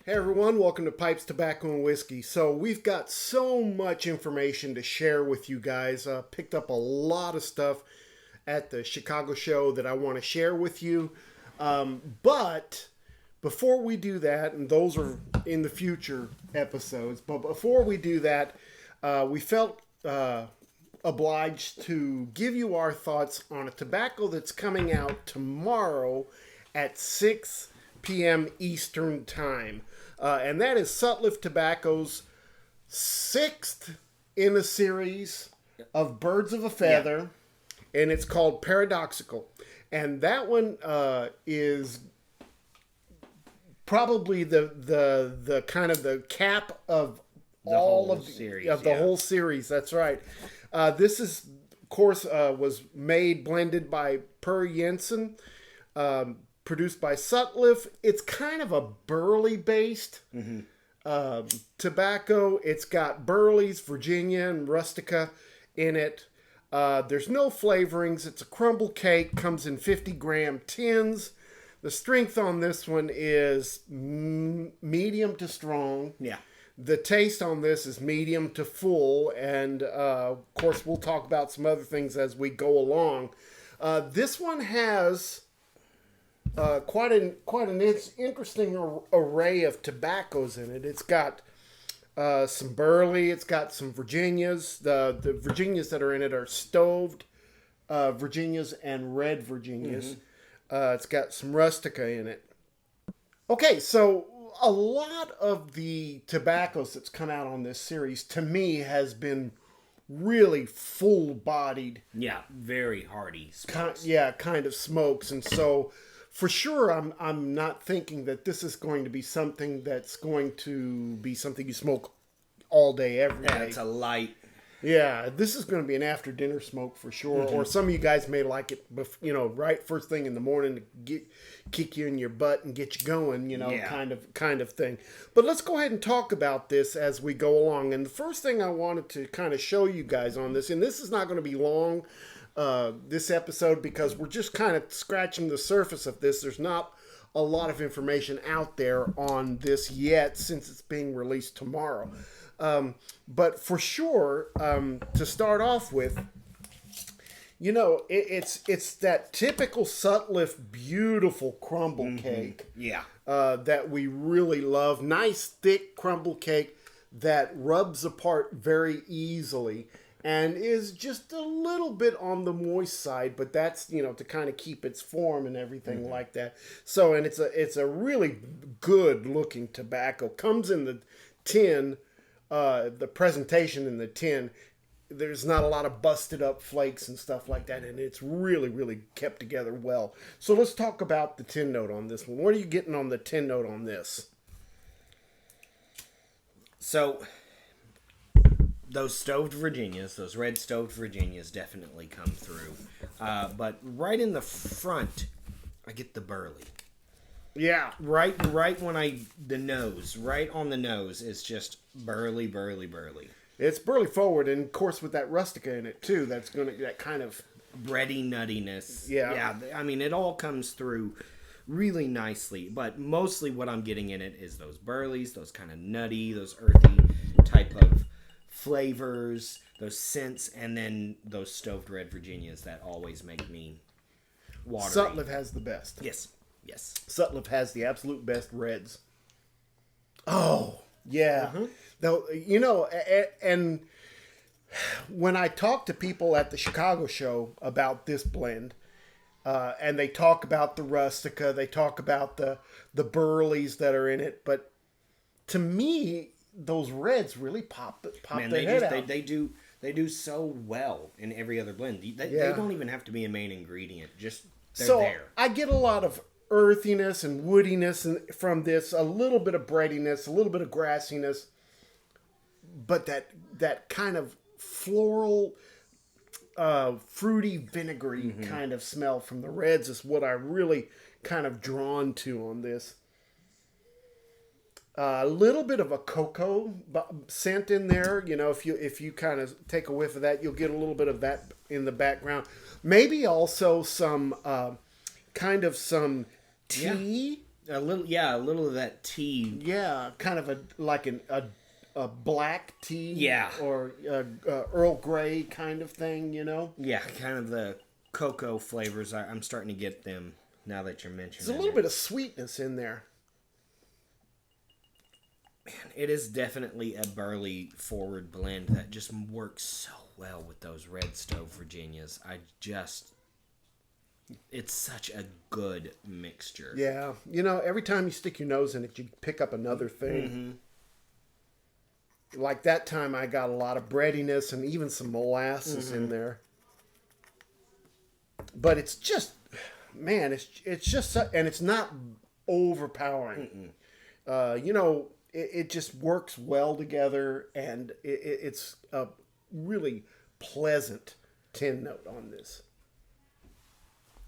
Hey everyone, welcome to Pipes, Tobacco, and Whiskey. So we've got so much information to share with you guys. Picked up a lot of stuff at the Chicago show that I want to share with you. But before we do that, and those are in the future episodes, but before we do that, we felt obliged to give you our thoughts on a tobacco that's coming out tomorrow at 6 p.m. Eastern Time. And that is Sutliff Tobacco's sixth in a series of Birds of a Feather, and it's called Paradoxical. And that one is probably the kind of the cap of all of the whole series. That's right. This is, of course, was blended by Per Jensen. Produced by Sutliff. It's kind of a burley-based tobacco. It's got burleys, Virginia, and Rustica in it. There's no flavorings. It's a crumble cake. Comes in 50-gram tins. The strength on this one is medium to strong. Yeah. The taste on this is medium to full. And, of course, we'll talk about some other things as we go along. This one has... quite an interesting array of tobaccos in it. It's got some burley. It's got some Virginias. The Virginias that are in it are stoved Virginias and red Virginias. It's got some Rustica in it. Okay, so a lot of the tobaccos that's come out on this series, to me, has been really full-bodied. Yeah, very hearty smokes. Kind of smokes. And so... for sure, I'm not thinking that this is going to be something that's going to be something you smoke all day, every day. It's a light. Yeah, this is going to be an after-dinner smoke for sure. Or some of you guys may like it, right first thing in the morning to kick you in your butt and get you going, kind of thing. But let's go ahead and talk about this as we go along. And the first thing I wanted to kind of show you guys on this, and this is not going to be long, this episode, because we're just kind of scratching the surface of this. There's not a lot of information out there on this yet, since it's being released tomorrow. But for sure, to start off with, it's that typical Sutliff beautiful crumble cake. Yeah. That we really love. Nice thick crumble cake that rubs apart very easily. And is just a little bit on the moist side, but that's, to kind of keep its form and everything like that. So, and it's a really good looking tobacco. Comes in the tin, the presentation in the tin. There's not a lot of busted up flakes and stuff like that, and it's really, really kept together well. So let's talk about the tin note on this one. What are you getting on the tin note on this? So... those stoved Virginias, those red stoved Virginias definitely come through. But right in the front, I get the burley. Yeah. Right when right on the nose is just burley. It's burley forward, and of course with that Rustica in it too, that kind of... bready nuttiness. Yeah. I mean, it all comes through really nicely, but mostly what I'm getting in it is those burleys, those kind of nutty, those earthy type of flavors, those scents, and then those stoved red Virginias that always make me watery. Sutliff has the best. Yes. Sutliff has the absolute best reds. Oh, yeah. Though, and when I talk to people at the Chicago show about this blend, and they talk about the Rustica, they talk about the burleys that are in it, but to me, those reds really pop their head out. They do so well in every other blend. They don't even have to be a main ingredient. Just they're there. I get a lot of earthiness and woodiness from this, a little bit of breadiness, a little bit of grassiness, but that kind of floral, fruity, vinegary kind of smell from the reds is what I really kind of drawn to on this. A little bit of a cocoa scent in there. If you kind of take a whiff of that, you'll get a little bit of that in the background. Maybe also some kind of some tea a little of that tea. Yeah, kind of a black tea. Yeah. Or Earl Grey kind of thing, Yeah, kind of the cocoa flavors. I'm starting to get them now that you're mentioning There's a little bit of sweetness in there. It is definitely a burley forward blend that just works so well with those Red Stove Virginias. It's such a good mixture. Yeah. Every time you stick your nose in it, you pick up another thing. Like that time I got a lot of breadiness and even some molasses in there. But it's just, man, it's just, and it's not overpowering. It just works well together, and it's a really pleasant tin note on this.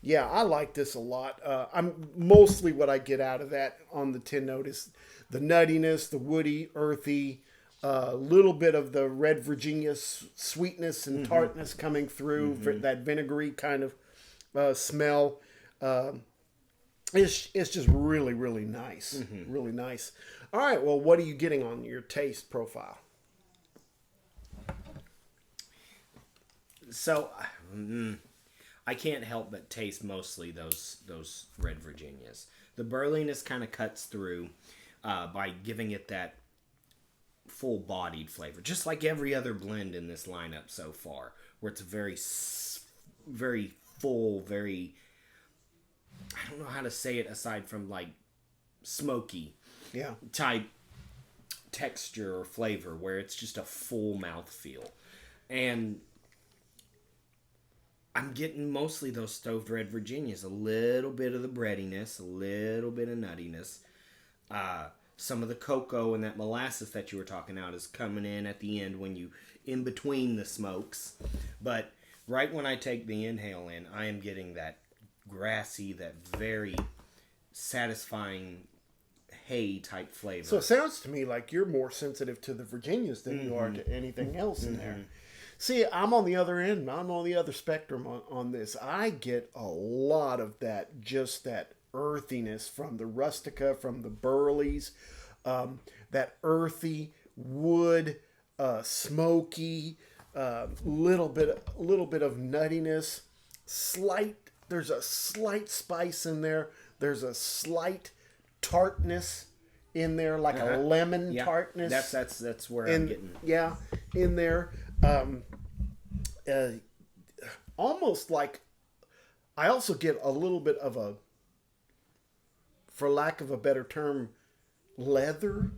Yeah, I like this a lot. I'm mostly what I get out of that on the tin note is the nuttiness, the woody, earthy, little bit of the red Virginia sweetness and tartness coming through, that vinegary kind of smell. It's just really, really nice. Really nice. All right, well, what are you getting on your taste profile? So, I can't help but taste mostly those red Virginias. The burliness kind of cuts through by giving it that full-bodied flavor, just like every other blend in this lineup so far, where it's very, very full, very, I don't know how to say it aside from like smoky type texture or flavor, where it's just a full mouthfeel. And I'm getting mostly those stoved red Virginias, a little bit of the breadiness, a little bit of nuttiness. Some of the cocoa and that molasses that you were talking about is coming in at the end when you, in between the smokes. But right when I take the inhale in, I am getting that grassy, that very satisfying hay type flavor. So it sounds to me like you're more sensitive to the Virginias than you are to anything else in there. See, I'm on the other end. I'm on the other spectrum on this. I get a lot of that, just that earthiness from the Rustica, from the Burleys, that earthy wood, smoky, little bit of nuttiness, there's a slight spice in there. There's a slight tartness in there, like a lemon tartness. That's where I'm getting. Yeah, in there. Almost like, I also get a little bit of a, for lack of a better term, leathery.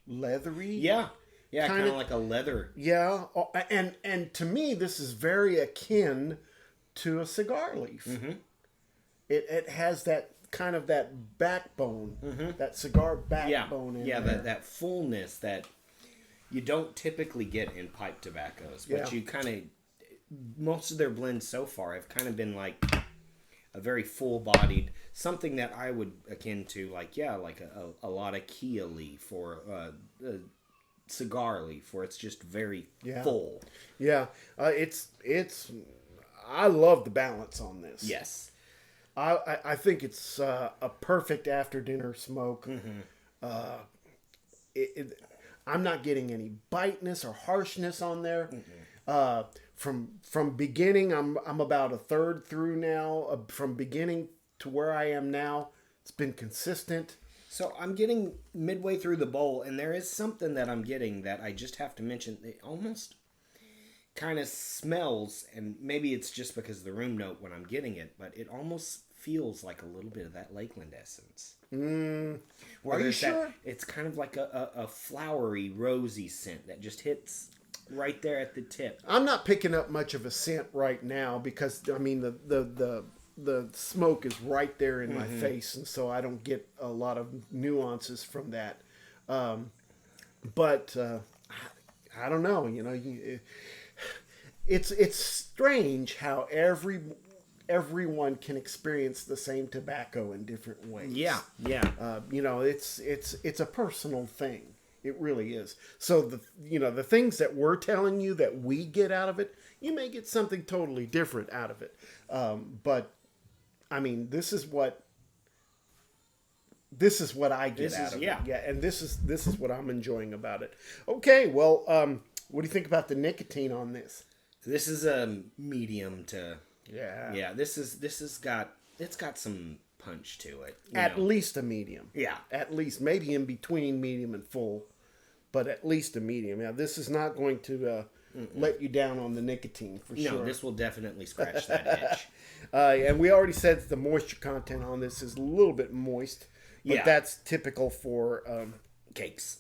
Yeah, kind of like a leather. Yeah, and to me, this is very akin to a cigar leaf. It has that kind of that backbone, that cigar backbone in there. that fullness that you don't typically get in pipe tobaccos, but you kind of, most of their blends so far have kind of been like a very full-bodied, something that I would akin to like a lot of Kia leaf or a cigar leaf, where it's just very full. Yeah, it's I love the balance on this. Yes. I think it's a perfect after dinner smoke. I'm not getting any biteness or harshness on there. From beginning, I'm about a third through now. From beginning to where I am now, it's been consistent. So I'm getting midway through the bowl, and there is something that I'm getting that I just have to mention. It almost kind of smells, and maybe it's just because of the room note when I'm getting it, but it almost feels like a little bit of that Lakeland essence. Are you sure? It's kind of like a flowery, rosy scent that just hits right there at the tip. I'm not picking up much of a scent right now because, I mean, the smoke is right there in my face, and so I don't get a lot of nuances from that. But I don't know. It's strange how everyone can experience the same tobacco in different ways. Yeah. It's a personal thing. It really is. So the things that we're telling you that we get out of it, you may get something totally different out of it. But I mean, this is what this is what I get This out is- of yeah. it. Yeah, and this is what I'm enjoying about it. Okay, well, what do you think about the nicotine on this? This is a medium to. Yeah, Yeah, it's got some punch to it. at least a medium. Yeah. At least, maybe in between medium and full, but at least a medium. Now, this is not going to let you down on the nicotine for No, sure. this will definitely scratch that itch. And we already said that the moisture content on this is a little bit moist, but Yeah. that's typical for Cakes.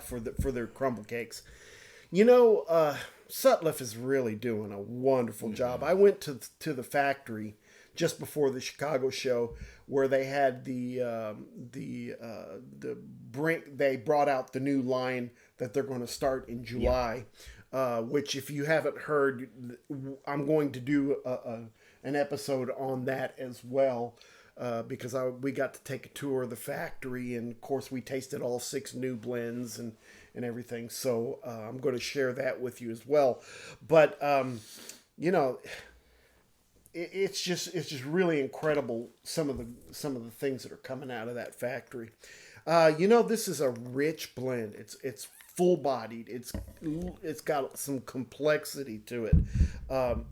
for their crumble cakes. You know, Sutliff is really doing a wonderful job. I went to the factory just before the Chicago show where they had they brought out the new line that they're going to start in July. Which, if you haven't heard, I'm going to do an episode on that as well, because we got to take a tour of the factory, and of course we tasted all 6 new blends and everything. So I'm going to share that with you as well. But you know, it's just really incredible some of the things that are coming out of that factory. You know, this is a rich blend. It's full-bodied. It's got some complexity to it.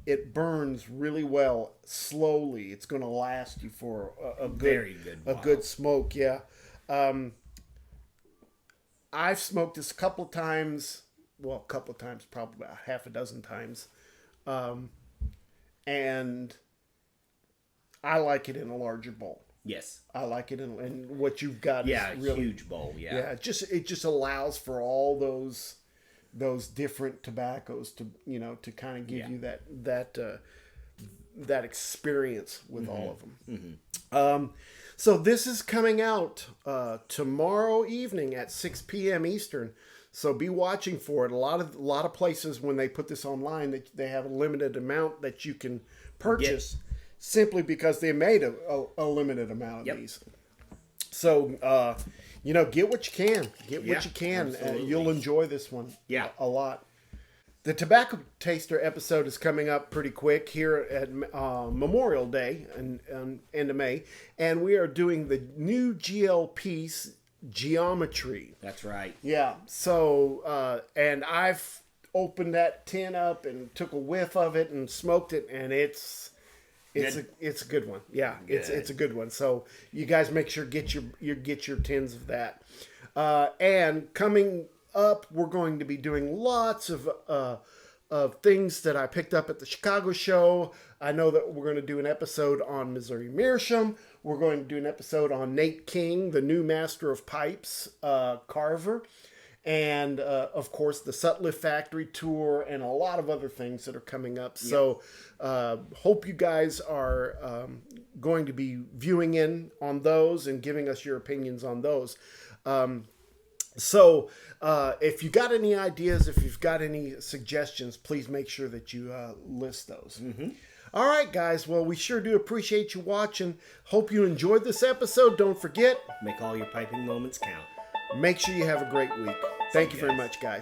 It burns really well, slowly. It's going to last you for a Very good a while. good smoke. Yeah. I've smoked this a couple of times. Well, a couple of times, probably about half a dozen times, and I like it in a larger bowl. Yes. I like it in what you've got. Yeah, is really, huge bowl. Yeah. yeah, it just allows for all those different tobaccos to kind of give Yeah. you that experience with all of them. So this is coming out tomorrow evening at 6 p.m. Eastern. So be watching for it. A lot of places, when they put this online, they have a limited amount that you can purchase, simply because they made a limited amount of Yep. these. So, get what you can. Get Yeah, what you can. absolutely. You'll enjoy this one Yeah. a lot. The Tobacco Taster episode is coming up pretty quick here at Memorial Day and end of May. And we are doing the new GLP's Geometry. That's right. Yeah. So, and I've opened that tin up and took a whiff of it and smoked it, and it's a good one. Yeah, it's a good one. So you guys make sure get your tins of that. And coming up, we're going to be doing lots of things that I picked up at the Chicago show. I know that we're going to do an episode on Missouri Meerschaum. We're going to do an episode on Nate King, the new master of pipes carver. And, of course, the Sutliff Factory Tour and a lot of other things that are coming up. So hope you guys are going to be viewing in on those and giving us your opinions on those. So if you got any ideas, if you've got any suggestions, please make sure that you list those. All right, guys. Well, we sure do appreciate you watching. Hope you enjoyed this episode. Don't forget, Make all your piping moments count. make sure you have a great week. Thank you very guys. much, guys.